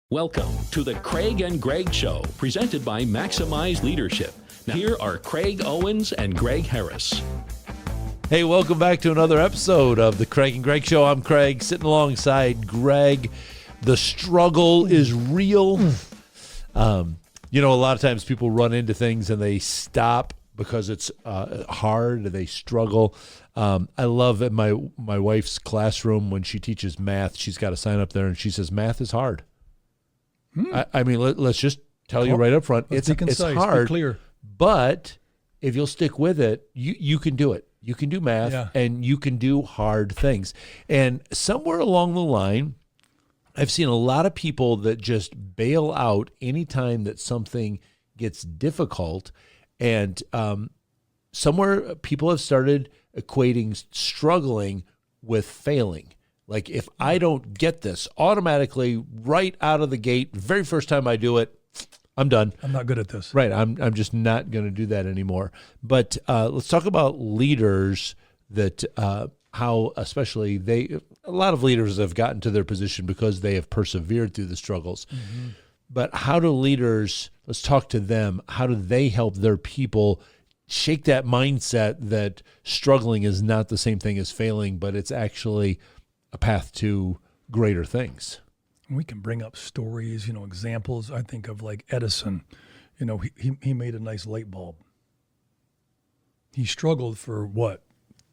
Welcome to the Craig and Greg Show, presented by Maximize Leadership. Now, here are Craig Owens and Greg Harris. Hey, welcome back to another episode of the Craig and Greg Show. I'm Craig, sitting alongside Greg. The struggle is real. A lot of times people run into things and they stop because it's hard. They struggle. I love at my wife's classroom when she teaches math, she's got a sign up there and she says, math is hard. I mean, let's just tell you right up front, it's hard, be clear. But if you'll stick with it, you can do it. You can do math and you can do hard things. And somewhere along the line, I've seen a lot of people that just bail out anytime that something gets difficult. And somewhere people have started equating struggling with failing. Like, if I don't get this automatically right out of the gate, very first time I do it, I'm done. I'm not good at this. Right. I'm just not going to do that anymore. But let's talk about leaders that how especially a lot of leaders have gotten to their position because they have persevered through the struggles. Mm-hmm. But how do leaders, let's talk to them, how do they help their people shake that mindset that struggling is not the same thing as failing, but it's actually a path to greater things? We can bring up stories, examples. I think of like Edison. He made a nice light bulb. He struggled for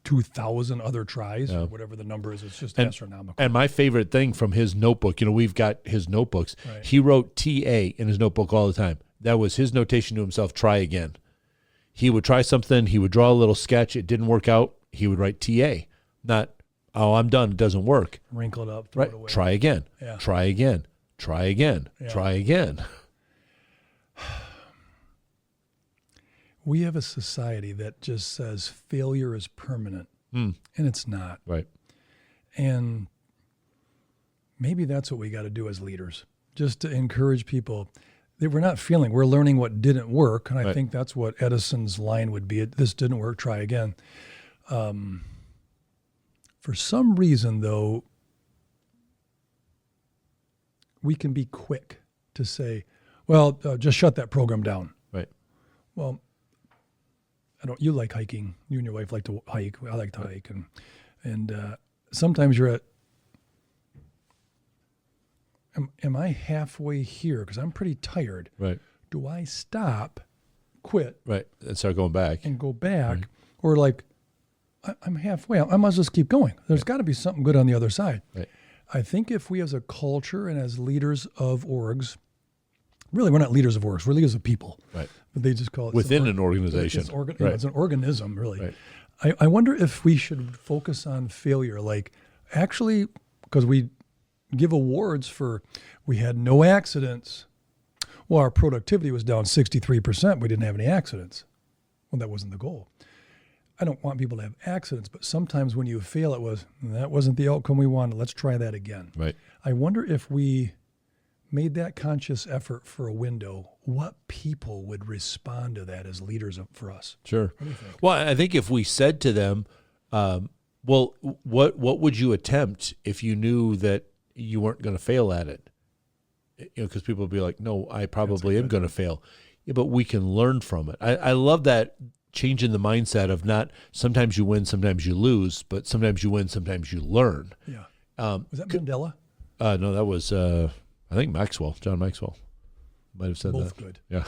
2,000 other tries, or whatever the number is. It's just astronomical. And my favorite thing from his notebook, we've got his notebooks. Right. He wrote TA in his notebook all the time. That was his notation to himself, try again. He would try something, he would draw a little sketch, it didn't work out, he would write TA, not, oh, I'm done, it doesn't work. Wrinkle it up, throw it away. Try again, try again, try again, try again. We have a society that just says failure is permanent, and it's not. Right. And maybe that's what we got to do as leaders, just to encourage people that we're not failing. We're learning what didn't work, and I think that's what Edison's line would be. This didn't work, try again. For some reason, though, we can be quick to say, well, just shut that program down. Right. Well, you like hiking. You and your wife like to hike. I like to hike. And sometimes you're at, am I halfway here? Because I'm pretty tired. Right. Do I stop, quit? Right. And start going back. And go back. Right. Or like, I'm halfway. I must just keep going. There's got to be something good on the other side. Right. I think if we as a culture and as leaders of orgs, really we're not leaders of orgs, we're leaders of people. Right. But they just call it within an organization. It's an organism, really. Right. I wonder if we should focus on failure, like actually, because we give awards for we had no accidents. Well, our productivity was down 63%. We didn't have any accidents. Well, that wasn't the goal. I don't want people to have accidents, but sometimes when you fail, that wasn't the outcome we wanted. Let's try that again. Right. I wonder if we made that conscious effort for a window, what people would respond to that as leaders for us. Sure. What do you think? Well, I think if we said to them, well, what would you attempt if you knew that you weren't going to fail at it? Because people would be like, no, I probably am going to fail. Yeah, but we can learn from it. I love that change in the mindset of not sometimes you win, sometimes you lose, but sometimes you win, sometimes you learn. Yeah. Was that Mandela? No, that was, I think John Maxwell might have said that. Both good. Yeah.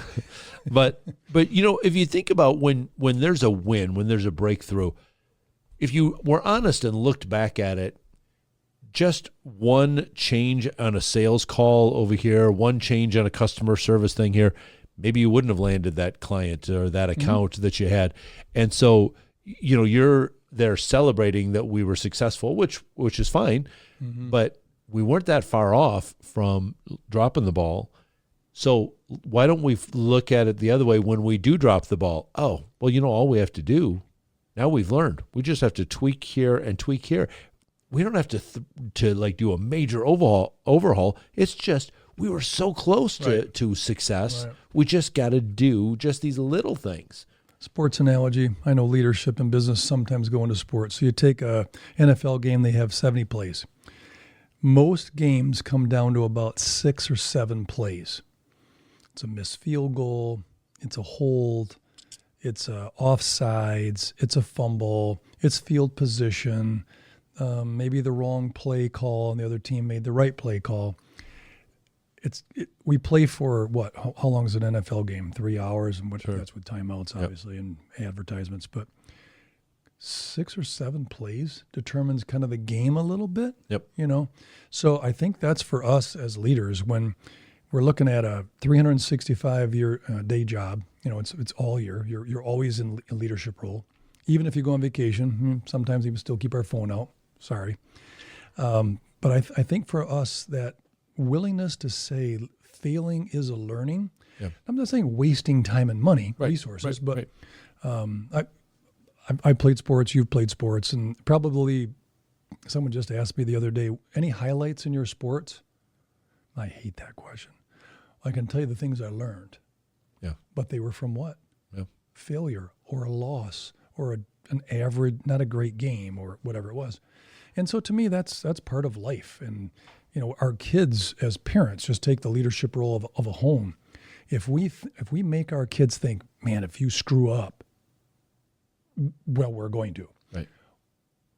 But if you think about when there's a win, when there's a breakthrough, if you were honest and looked back at it, just one change on a sales call over here, one change on a customer service thing here, maybe you wouldn't have landed that client or that account that you had. And so, you're there celebrating that we were successful, which is fine, but we weren't that far off from dropping the ball. So why don't we look at it the other way when we do drop the ball? Oh, well, all we have to do, now we've learned. We just have to tweak here and tweak here. We don't have to do a major overhaul. It's just we were so close to success. Right. We just got to do just these little things. Sports analogy. I know leadership and business sometimes go into sports. So you take a NFL game, they have 70 plays. most games come down to about 6 or 7 plays. It's a missed field goal. It's a hold. It's offsides. It's a fumble. It's field position. Maybe the wrong play call and the other team made the right play call. We play for what? How long is an NFL game? 3 hours, and Sure. That's with timeouts, obviously, and advertisements. But 6 or 7 plays determines kind of the game a little bit. Yep. So I think that's for us as leaders when we're looking at a 365-year day job. It's all year. You're always in a leadership role, even if you go on vacation. Sometimes we still keep our phone out. Sorry, but I think for us that willingness to say failing is a learning. Yeah. I'm not saying wasting time and money, resources, but I played sports. You've played sports, and probably someone just asked me the other day, any highlights in your sports? I hate that question. I can tell you the things I learned. Yeah. But they were from what? Yeah. Failure or a loss or an average, not a great game or whatever it was. And so to me, that's part of life. And, our kids as parents just take the leadership role of a home. If we make our kids think, man, if you screw up, well, we're going to. Right.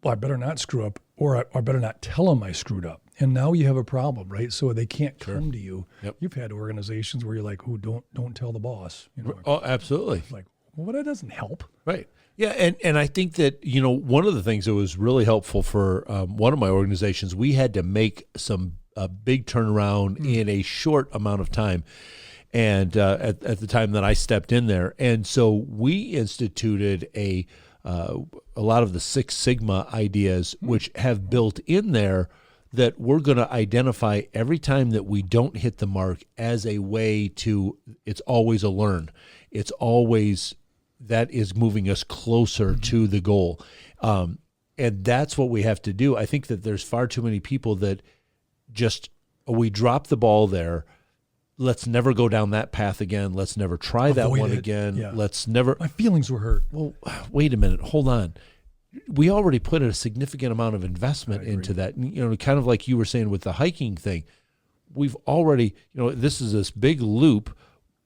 Well, I better not screw up, or I better not tell them I screwed up. And now you have a problem, right? So they can't come to you. Yep. You've had organizations where you're like, "Who don't tell the boss." Oh, absolutely. Like, well, that doesn't help. Right. Yeah, and I think that, one of the things that was really helpful for one of my organizations, we had to make a big turnaround in a short amount of time, and at the time that I stepped in there. And so we instituted a lot of the Six Sigma ideas, which have built in there that we're going to identify every time that we don't hit the mark as a way to, it's always a learn. It's always, that is moving us closer to the goal. And that's what we have to do. I think that there's far too many people that just, we drop the ball there. Let's never go down that path again. Let's never try that one again. Yeah. Let's never. My feelings were hurt. Well, wait a minute. Hold on. We already put a significant amount of investment into that. Kind of like you were saying with the hiking thing. We've already, this is this big loop,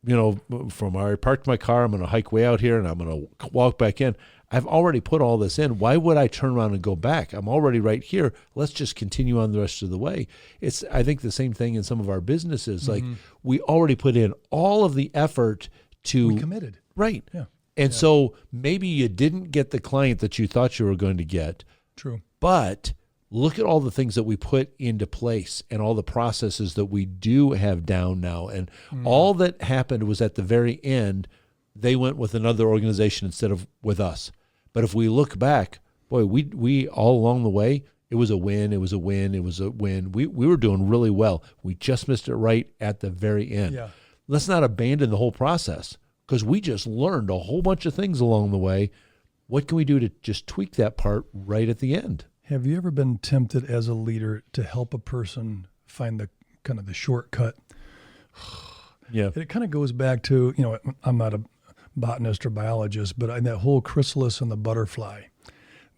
from where I parked my car, I'm going to hike way out here and I'm going to walk back in. I've already put all this in. Why would I turn around and go back? I'm already right here. Let's just continue on the rest of the way. It's, I think, the same thing in some of our businesses. Like, we already put in all of the effort to... We committed. Right. Yeah. And so maybe you didn't get the client that you thought you were going to get. True. But look at all the things that we put into place and all the processes that we do have down now. And all that happened was at the very end, they went with another organization instead of with us. But if we look back, boy, we all along the way, it was a win, it was a win, it was a win. We were doing really well. We just missed it right at the very end. Yeah. Let's not abandon the whole process, because we just learned a whole bunch of things along the way. What can we do to just tweak that part right at the end? Have you ever been tempted as a leader to help a person find the kind of the shortcut? Yeah. It kind of goes back to, I'm not a botanist or biologist, but that whole chrysalis and the butterfly,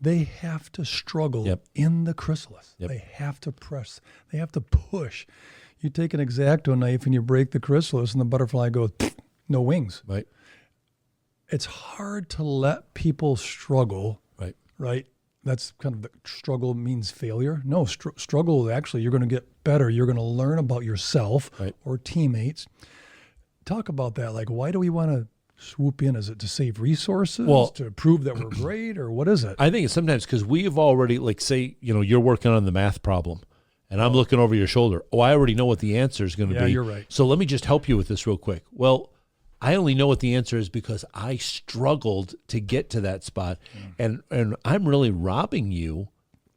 they have to struggle in the chrysalis. They have to press. They have to push. You take an X-Acto knife and you break the chrysalis and the butterfly goes, no wings. Right. It's hard to let people struggle. Right. That's kind of the struggle means failure. No, struggle, actually, you're going to get better. You're going to learn about yourself or teammates. Talk about that. Like, why do we want to swoop in? Is it to save resources, to prove that we're great, or what is it? I think it's sometimes because we have already, like, say, you're working on the math problem, and I'm looking over your shoulder. Oh, I already know what the answer is going to be. Yeah, you're right. So let me just help you with this real quick. Well, I only know what the answer is because I struggled to get to that spot, and I'm really robbing you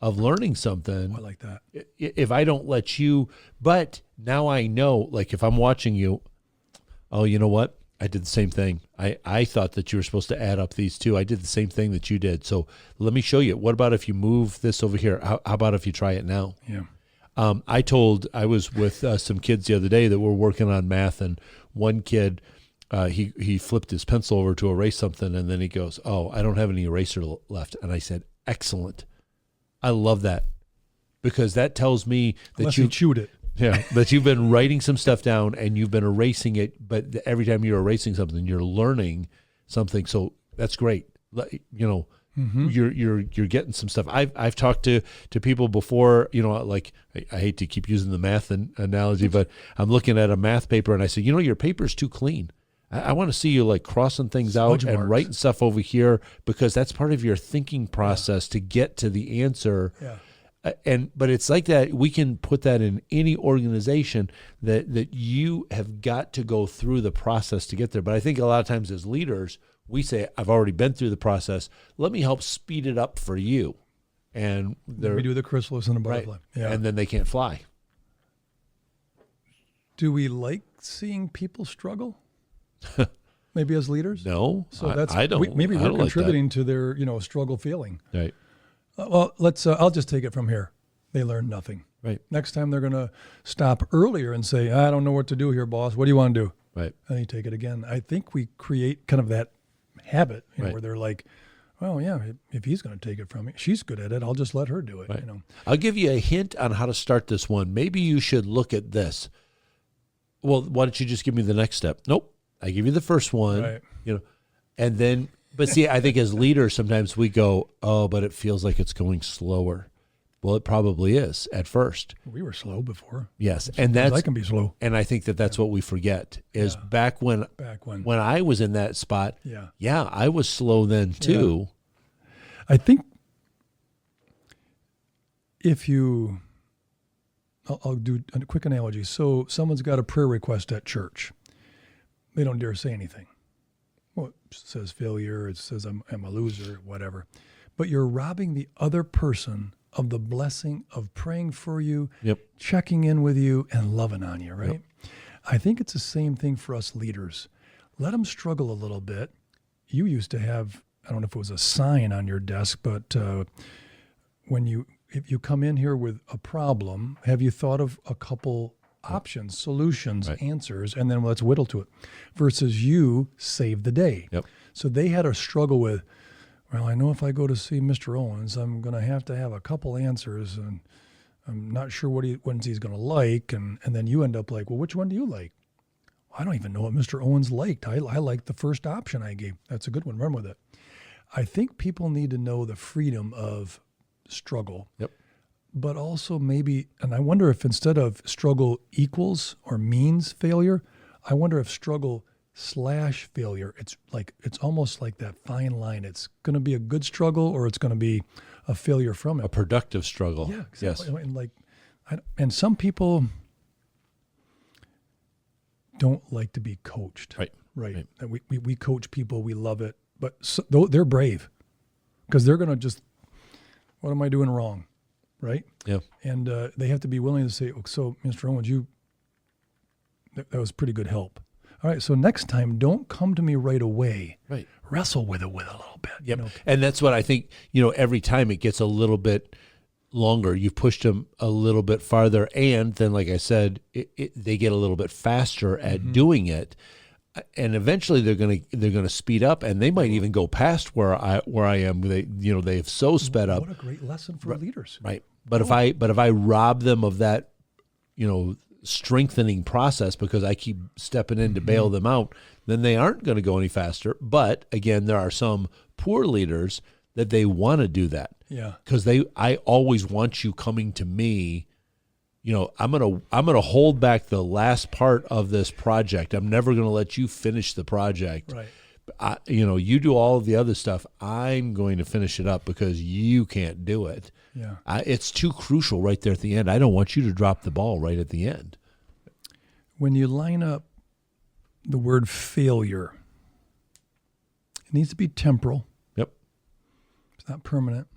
of learning something. I like that. If I don't let you, but now I know, like, if I'm watching you, oh, you know what? I did the same thing. I thought that you were supposed to add up these two. I did the same thing that you did. So let me show you. What about if you move this over here? How about if you try it now? Yeah. I was with some kids the other day that were working on math, and one kid, he flipped his pencil over to erase something, and then he goes, oh, I don't have any eraser left. And I said, excellent. I love that. because that tells me that Unless you chewed it. Yeah, that you've been writing some stuff down and you've been erasing it, but every time you're erasing something, you're learning something. So that's great. You're getting some stuff. I've talked to people before, like I hate to keep using the math analogy, but I'm looking at a math paper and I say, your paper's too clean. I want to see you like crossing things out and writing stuff over here, because that's part of your thinking process to get to the answer. Yeah. But it's like that. We can put that in any organization that you have got to go through the process to get there. But I think a lot of times as leaders, we say, I've already been through the process. Let me help speed it up for you. And we do the chrysalis and the butterfly. Right. Yeah. And then they can't fly. Do we like seeing people struggle? Maybe as leaders? No, So I don't. Maybe I we're don't like contributing to their, struggle feeling. Right. Well, I'll just take it from here. They learn nothing. Right. Next time they're going to stop earlier and say, I don't know what to do here, boss. What do you want to do? Right. And you take it again. I think we create kind of that habit Right. where they're like, well, yeah, if he's going to take it from me, she's good at it. I'll just let her do it. Right. I'll give you a hint on how to start this one. Maybe you should look at this. Well, why don't you just give me the next step? Nope. I give you the first one, Right. And then, but see, I think as leaders, sometimes we go, oh, but it feels like it's going slower. Well, it probably is at first. We were slow before. Yes. And I can be slow. And I think that's what we forget is back when I was in that spot. Yeah. I was slow then too. Yeah. I think I'll do a quick analogy. So someone's got a prayer request at church. They don't dare say anything. Well, it says failure. It says I'm a loser, whatever. But you're robbing the other person of the blessing of praying for you, checking in with you, and loving on you, right? Yep. I think it's the same thing for us leaders. Let them struggle a little bit. You used to have, I don't know if it was a sign on your desk, but if you come in here with a problem, have you thought of a couple options, solutions, answers, and then let's whittle to it, versus you save the day. Yep. So they had a struggle with, well, I know if I go to see Mr. Owens, I'm going to have a couple answers, and I'm not sure what he's going to like, and then you end up like, well, which one do you like? I don't even know what Mr. Owens liked. I liked the first option I gave. That's a good one. Run with it. I think people need to know the freedom of struggle. Yep. But also maybe, and I wonder if instead of struggle equals or means failure, I wonder if struggle / failure, it's almost like that fine line. It's going to be a good struggle or it's going to be a failure from it. A productive struggle. Yeah, exactly. Yes. And some people don't like to be coached. Right. We coach people. We love it. But they're brave because they're going to just, what am I doing wrong? Right? Yeah. And they have to be willing to say, oh, so Mr. Owens, that was pretty good help. All right, so next time, don't come to me right away. Right. Wrestle with it a little bit. Yep. And that's what I think, every time it gets a little bit longer, you've pushed them a little bit farther. And then, like I said, they get a little bit faster at doing it. And eventually they're gonna speed up, and they might even go past where I am. They have so sped up. What a great lesson for leaders. Right. But if I rob them of that, strengthening process because I keep stepping in to bail them out, then they aren't going to go any faster. But again, there are some poor leaders that they want to do that. Yeah. Because I always want you coming to me. I'm gonna hold back the last part of this project. I'm never gonna let you finish the project. Right. You do all of the other stuff. I'm going to finish it up because you can't do it. Yeah. It's too crucial right there at the end. I don't want you to drop the ball right at the end. When you line up the word failure, it needs to be temporal. Yep. It's not permanent.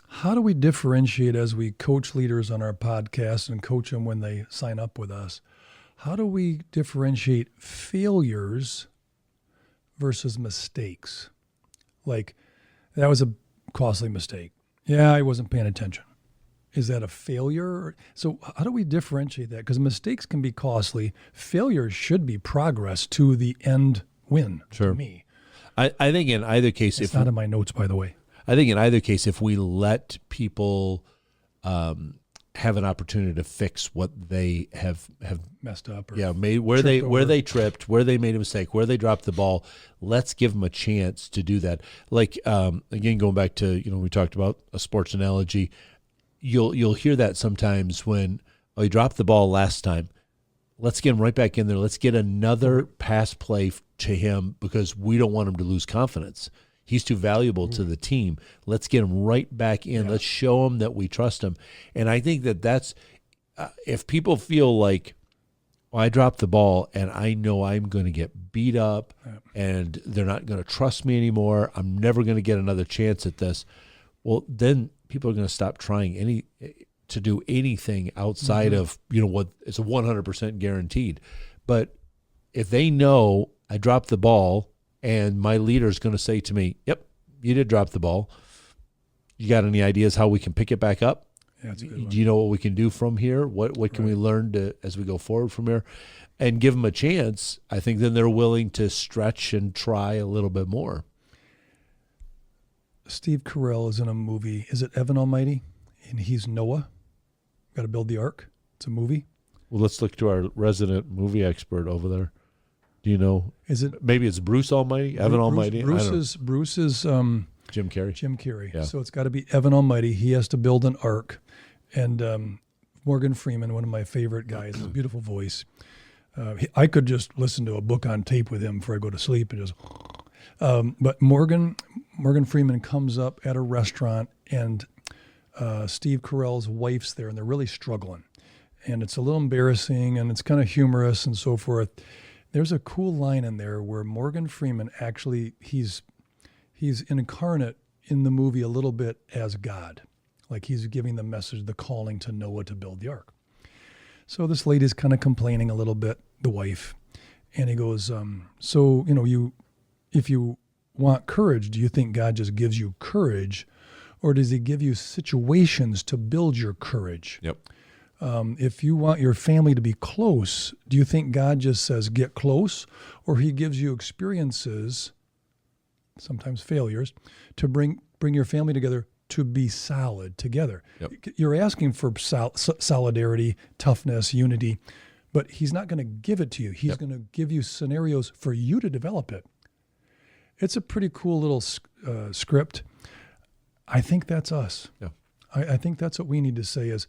How do we differentiate as we coach leaders on our podcast and coach them when they sign up with us? How do we differentiate failures versus mistakes? Like, that was a costly mistake. Yeah, I wasn't paying attention. Is that a failure? So how do we differentiate that? Because mistakes can be costly. Failure should be progress to the end win, to me. I think in either case... It's not in my notes, by the way. I think in either case, if we let people have an opportunity to fix what they have Messed up. Or made where they tripped, where they made a mistake, where they dropped the ball. Let's give them a chance to do that. Like again, going back to we talked about a sports analogy. You'll hear that sometimes when he dropped the ball last time. Let's get him right back in there. Let's get another pass play to him because we don't want him to lose confidence. He's too valuable to the team. Let's get him right back in. Yeah. Let's show him that we trust him. And I think that's if people feel like, I dropped the ball and I know I'm going to get beat up and they're not going to trust me anymore. I'm never going to get another chance at this. Well, then people are going to stop trying to do anything outside of what is a 100% guaranteed. But if they know I dropped the ball, and my leader is going to say to me, yep, you did drop the ball. You got any ideas how we can pick it back up? Yeah, that's a good one. Do you know what we can do from here? What can we learn as we go forward from here? And give them a chance. I think then they're willing to stretch and try a little bit more. Steve Carell is in a movie. Is it Evan Almighty? And he's Noah. Got to build the ark. It's a movie. Well, let's look to our resident movie expert over there. Do you know? Is it maybe it's Bruce Almighty, Evan Almighty? Bruce is Jim Carrey. Jim Carrey. Yeah. So it's got to be Evan Almighty. He has to build an ark, and Morgan Freeman, one of my favorite guys, has a beautiful voice. I could just listen to a book on tape with him before I go to sleep and just. But Morgan Freeman comes up at a restaurant, and Steve Carell's wife's there, and they're really struggling, and it's a little embarrassing, and it's kind of humorous and so forth. There's a cool line in there where Morgan Freeman actually, he's incarnate in the movie a little bit as God. Like he's giving the message, the calling to Noah to build the ark. So this lady's kind of complaining a little bit, the wife. And he goes, if you want courage, do you think God just gives you courage? Or does he give you situations to build your courage? Yep. If you want your family to be close, do you think God just says, get close? Or he gives you experiences, sometimes failures, to bring your family together to be solid together. Yep. You're asking for solidarity, toughness, unity, but he's not going to give it to you. He's going to give you scenarios for you to develop it. It's a pretty cool little script. I think that's us. Yeah. I think that's what we need to say is,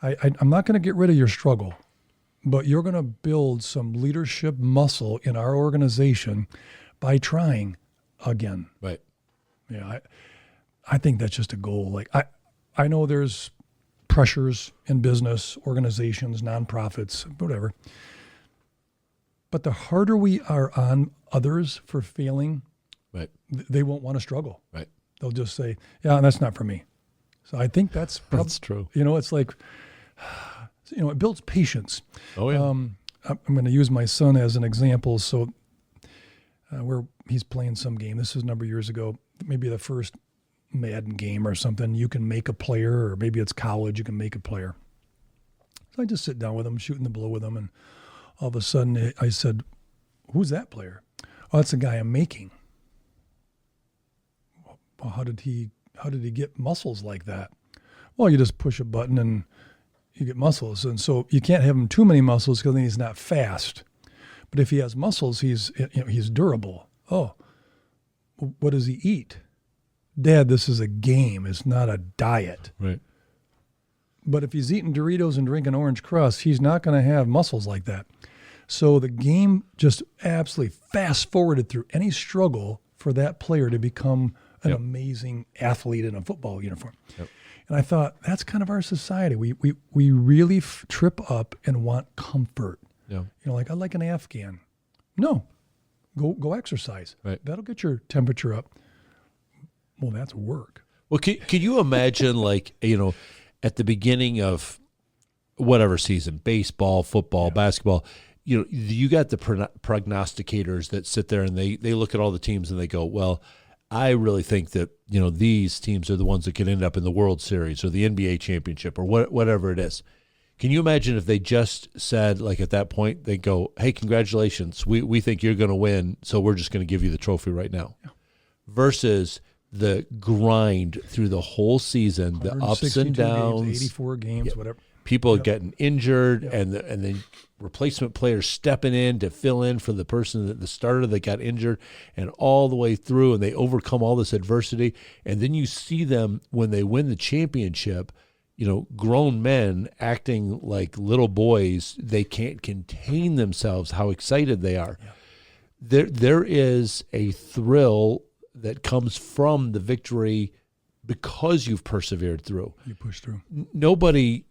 I'm not going to get rid of your struggle, but you're going to build some leadership muscle in our organization by trying again. Right. Yeah, I think that's just a goal. Like I know there's pressures in business, organizations, nonprofits, whatever. But the harder we are on others for failing, right, they won't want to struggle. Right. They'll just say, yeah, that's not for me. So I think that's true. It's like, it builds patience. Oh, yeah. I'm going to use my son as an example. So where he's playing some game. This was a number of years ago, maybe the first Madden game or something. You can make a player, or maybe it's college, you can make a player. So I just sit down with him, shooting the blow with him, and all of a sudden I said, who's that player? Oh, that's the guy I'm making. Well, how did he get muscles like that? Well, you just push a button and you get muscles. And so you can't have him too many muscles because then he's not fast. But if he has muscles, he's durable. Oh, what does he eat? Dad, this is a game. It's not a diet. Right. But if he's eating Doritos and drinking Orange Crush, he's not going to have muscles like that. So the game just absolutely fast-forwarded through any struggle for that player to become an amazing athlete in a football uniform. Yep. And I thought, that's kind of our society. We really trip up and want comfort. Yeah. Like, I like an Afghan. No, go exercise. Right. That'll get your temperature up. Well, that's work. Well, can you imagine, at the beginning of whatever season, baseball, football, basketball, you got the prognosticators that sit there and they look at all the teams and they go, well, I really think that, these teams are the ones that could end up in the World Series or the NBA championship or whatever it is. Can you imagine if they just said, at that point, they go, hey, congratulations, we think you're going to win, so we're just going to give you the trophy right now. Yeah. Versus the grind through the whole season, the ups and 162 downs, games, 84 games, whatever. people getting injured, and then replacement players stepping in to fill in for the person that the starter that got injured, and all the way through, and they overcome all this adversity, and then you see them when they win the championship. Grown men acting like little boys. They can't contain themselves. How excited they are. Yeah. There is a thrill that comes from the victory because you've persevered through. You push through. Nobody,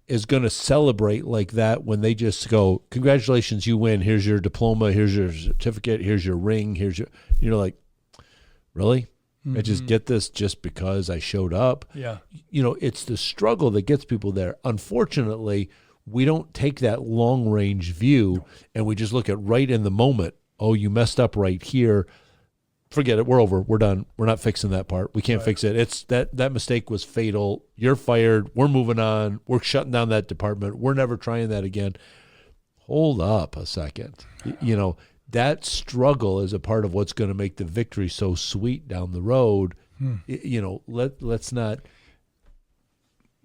is going to celebrate like that when they just go, congratulations, you win. Here's your diploma. Here's your certificate. Here's your ring. You're like, really? Mm-hmm. I just get this just because I showed up. Yeah. It's the struggle that gets people there. Unfortunately, we don't take that long range view and we just look at right in the moment. Oh, you messed up right here. Forget it. We're over. We're done. We're not fixing that part. We can't fix it. It's that mistake was fatal. You're fired. We're moving on. We're shutting down that department. We're never trying that again. Hold up a second. That struggle is a part of what's going to make the victory so sweet down the road. Let's not.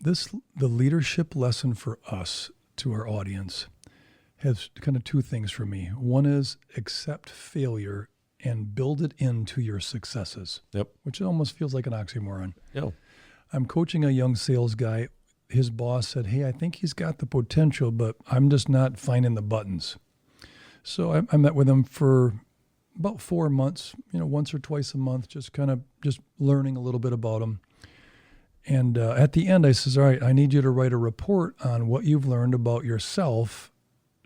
The leadership lesson for us to our audience has kind of two things for me. One is accept failure and build it into your successes. Yep. Which almost feels like an oxymoron. Yeah. I'm coaching a young sales guy. His boss said, hey, I think he's got the potential, but I'm just not finding the buttons. So I met with him for about 4 months, once or twice a month, just learning a little bit about him. And at the end, I says, all right, I need you to write a report on what you've learned about yourself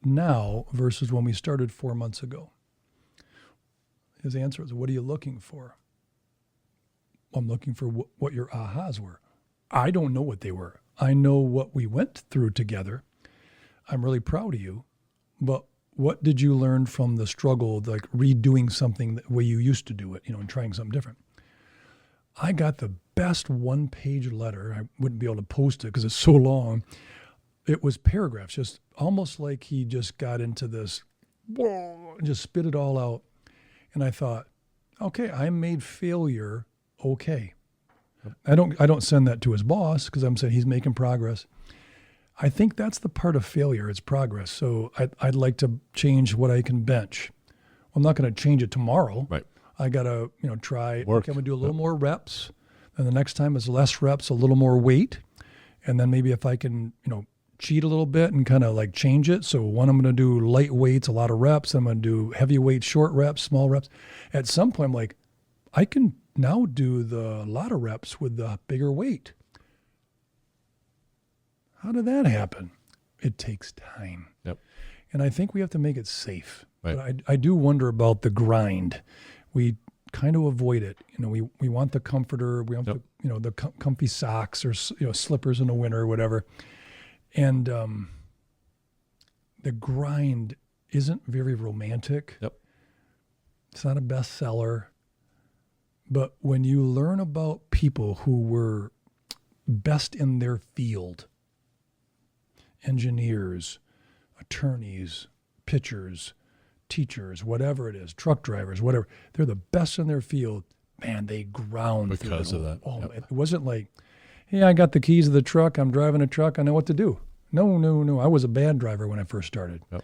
now versus when we started 4 months ago. His answer was, what are you looking for? I'm looking for what your ahas were. I don't know what they were. I know what we went through together. I'm really proud of you. But what did you learn from the struggle, like redoing something the way you used to do it, and trying something different? I got the best one-page letter. I wouldn't be able to post it because it's so long. It was paragraphs, just almost like he just got into this, and just spit it all out. And I thought, okay, I made failure okay. I don't send that to his boss because I'm saying he's making progress. I think that's the part of failure, it's progress. So I'd like to change what I can bench. I'm not going to change it tomorrow. Right. I got to, try. Work. Okay, I'm going to do a little more reps. And the next time it's less reps, a little more weight. And then maybe if I can, cheat a little bit and kind of like change it. So one, I'm going to do light weights, a lot of reps. I'm going to do heavy weights, short reps, small reps. At some point, I'm like, I can now do the lot of reps with the bigger weight. How did that happen? It takes time. Yep. And I think we have to make it safe. Right. But I do wonder about the grind. We kind of avoid it. We want the comforter. We want the comfy socks or slippers in the winter or whatever. And the grind isn't very romantic. Yep. It's not a bestseller. But when you learn about people who were best in their field, engineers, attorneys, pitchers, teachers, whatever it is, truck drivers, whatever, they're the best in their field. Man, they ground because of that. Oh, It wasn't like, hey, I got the keys of the truck. I'm driving a truck. I know what to do. No. I was a bad driver when I first started. Yep.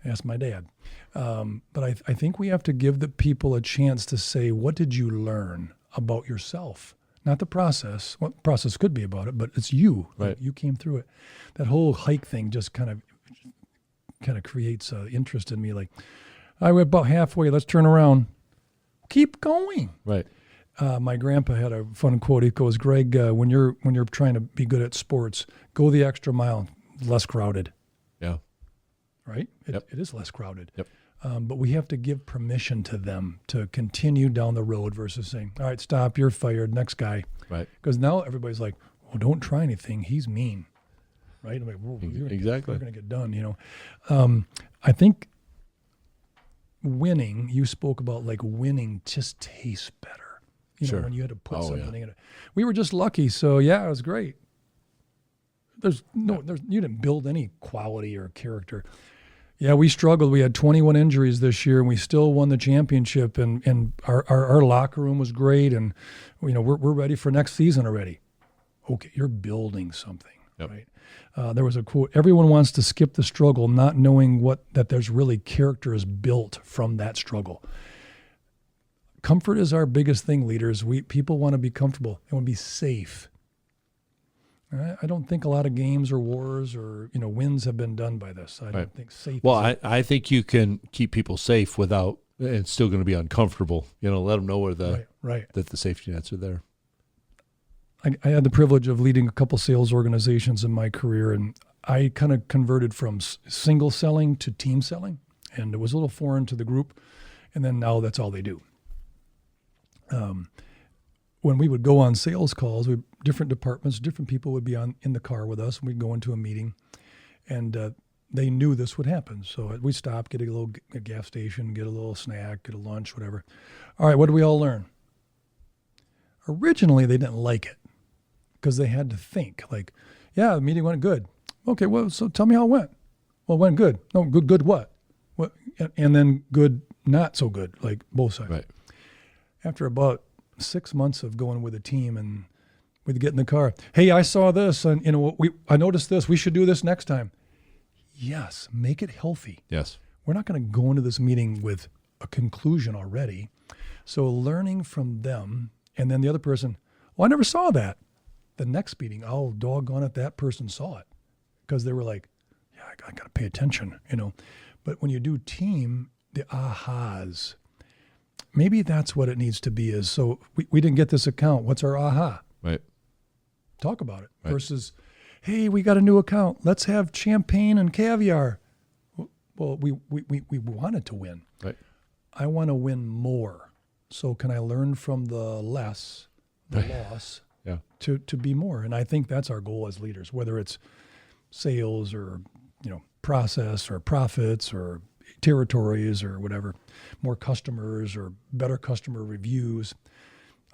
Ask my dad. But I think we have to give the people a chance to say, what did you learn about yourself? Not the process. Well, the process could be about it, but it's you. Right. You came through it. That whole hike thing just kind of creates interest in me. Like, I went about halfway. Let's turn around. Keep going. Right. My grandpa had a fun quote. He goes, Greg, when you're trying to be good at sports, go the extra mile. Less crowded. Yeah. Right? Yep. It is less crowded. Yep. But we have to give permission to them to continue down the road versus saying, all right, stop, you're fired, next guy. Right. Because now everybody's like, well, don't try anything. He's mean. Right? I'm like, well, exactly. We're going to get done, I think winning, you spoke about like winning just tastes better. Sure. When you had to put something in it. We were just lucky. So, yeah, it was great. You didn't build any quality or character. Yeah, we struggled. We had 21 injuries this year, and we still won the championship. And our locker room was great, and we're ready for next season already. Okay, you're building something, right? There was a quote: "Everyone wants to skip the struggle, not knowing that there's really character is built from that struggle." Comfort is our biggest thing, leaders. People want to be comfortable. They want to be safe. I don't think a lot of games or wars or wins have been done by this. I don't think safe. Well, I think you can keep people safe without, and it's still going to be uncomfortable. Let them know where that the safety nets are there. I had the privilege of leading a couple sales organizations in my career, and I kind of converted from single selling to team selling, and it was a little foreign to the group. And then now that's all they do. When we would go on sales calls, different departments, different people would be in the car with us, and we'd go into a meeting, and they knew this would happen. So we'd stop, get a gas station, get a little snack, get a lunch, whatever. All right, what did we all learn? Originally, they didn't like it because they had to think like, yeah, the meeting went good. Okay, well, so tell me how it went. Well, it went good. No, good what? What? And then good, not so good, like both sides. Right. After about 6 months of going with a team, and we'd get in the car. Hey, I saw this, and I noticed this. We should do this next time. Yes, make it healthy. Yes. We're not going to go into this meeting with a conclusion already. So learning from them, and then the other person, I never saw that. The next meeting, doggone it, that person saw it, because they were like, yeah, I got to pay attention, But when you do team, the ahas. Maybe that's what it needs to be is, so we didn't get this account. What's our aha? Right. Talk about it. Right. Versus, hey, we got a new account. Let's have champagne and caviar. Well, we wanted to win. Right. I want to win more. So can I learn from the loss, to be more? And I think that's our goal as leaders, whether it's sales or, process or profits or territories or whatever, more customers or better customer reviews.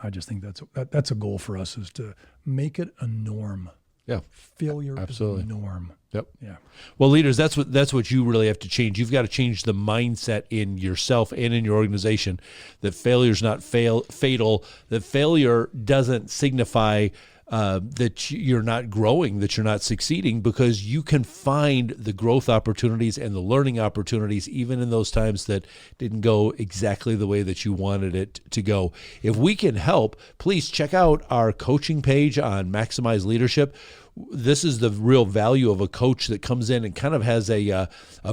I just think that's a goal for us, is to make it a norm. Yeah. Failure Absolutely. is a norm. Yep. Yeah. Well, leaders, that's what you really have to change. You've got to change the mindset in yourself and in your organization that failure is not fatal, that failure doesn't signify that you're not growing, that you're not succeeding, because you can find the growth opportunities and the learning opportunities even in those times that didn't go exactly the way that you wanted it to go. If we can help, please check out our coaching page on Maximize Leadership. This is the real value of a coach that comes in and kind of has a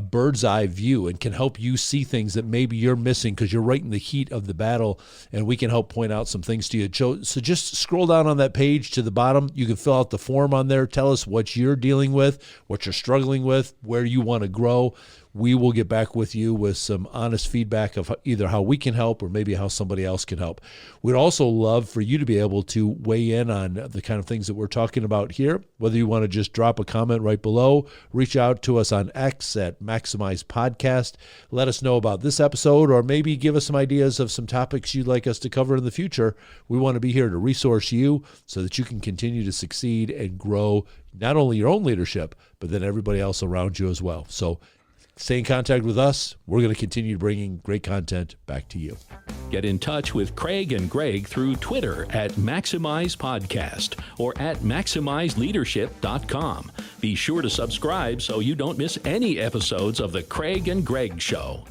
bird's eye view and can help you see things that maybe you're missing because you're right in the heat of the battle, and we can help point out some things to you. So just scroll down on that page to the bottom. You can fill out the form on there. Tell us what you're dealing with, what you're struggling with, where you want to grow. We will get back with you with some honest feedback of either how we can help or maybe how somebody else can help. We'd also love for you to be able to weigh in on the kind of things that we're talking about here, whether you want to just drop a comment right below, reach out to us on X at Maximize Podcast, let us know about this episode, or maybe give us some ideas of some topics you'd like us to cover in the future. We want to be here to resource you so that you can continue to succeed and grow not only your own leadership, but then everybody else around you as well. So stay in contact with us. We're going to continue bringing great content back to you. Get in touch with Craig and Greg through Twitter at Maximize Podcast or at MaximizeLeadership.com. Be sure to subscribe so you don't miss any episodes of The Craig and Greg Show.